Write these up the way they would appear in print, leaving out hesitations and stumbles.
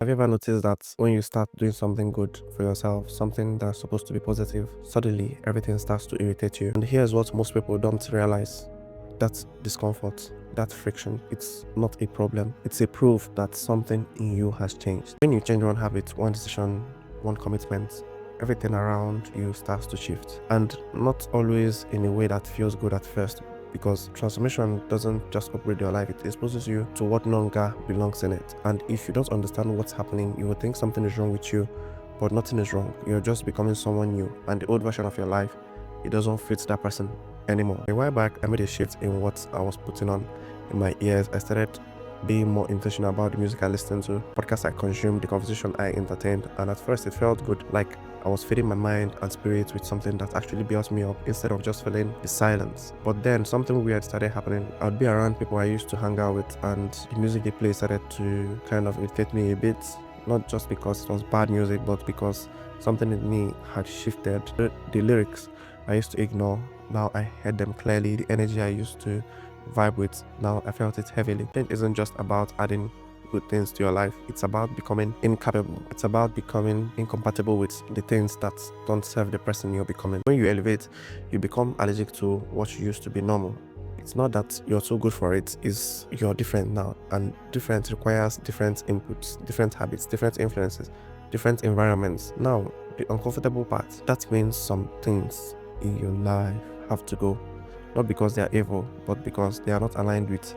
Have you ever noticed that when you start doing something good for yourself, something that's supposed to be positive, suddenly everything starts to irritate you? And here's what most people don't realize. That discomfort, that friction, it's not a problem. It's a proof that something in you has changed. When you change one habit, one decision, one commitment, everything around you starts to shift. And not always in a way that feels good at first, because transformation doesn't just upgrade your life, it exposes you to what no longer belongs in it. And if you don't understand what's happening, you will think something is wrong with you, but nothing is wrong. You're just becoming someone new, and the old version of your life, it doesn't fit that person anymore. A while back, I made a shift in what I was putting on in my ears. I started being more intentional about the music I listened to, podcasts I consumed, the conversation I entertained, and at first it felt good, like I was feeding my mind and spirit with something that actually built me up instead of just filling the silence. But then something weird started happening. I'd be around people I used to hang out with, and the music they play started to kind of irritate me a bit. Not just because it was bad music, but because something in me had shifted. The lyrics I used to ignore, now I heard them clearly. The energy I used to vibe with, now I felt it heavily. Change isn't just about adding good things to your life, it's about becoming incapable. It's about becoming incompatible with the things that don't serve the person you're becoming. When you elevate, you become allergic to what used to be normal. It's not that you're too good for it, it's you're different now, and different requires different inputs, different habits, different influences, different environments. Now, the uncomfortable part, that means some things in your life have to go, not because they are evil, but because they are not aligned with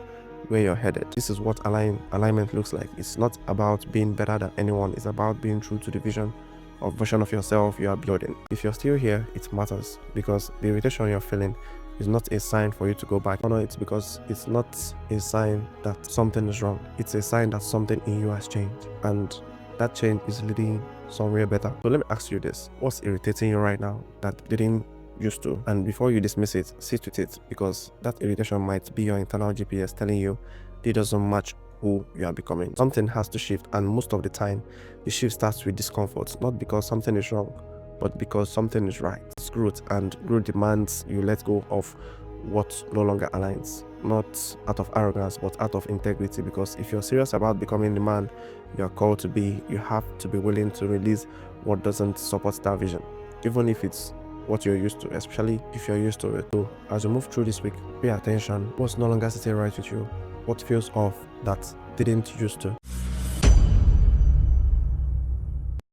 where you're headed. This is what alignment looks like. It's not about being better than anyone, it's about being true to the vision or version of yourself you are building. If you're still here, it matters, because the irritation you're feeling is not a sign for you to go back. No, it's because it's not a sign that something is wrong. It's a sign that something in you has changed, and that change is leading somewhere better. So let me ask you this: what's irritating you right now that didn't used to? And before you dismiss it, sit with it, because that irritation might be your internal GPS telling you it doesn't match who you are becoming. Something has to shift, and most of the time the shift starts with discomfort, not because something is wrong, but because something is right. It's growth, and growth demands you let go of what no longer aligns, not out of arrogance but out of integrity. Because if you're serious about becoming the man you're called to be, you have to be willing to release what doesn't support that vision, even if it's what you're used to, especially if you're used to it. So as you move through this week, pay attention. What's no longer sitting right with you? What feels off that didn't used to?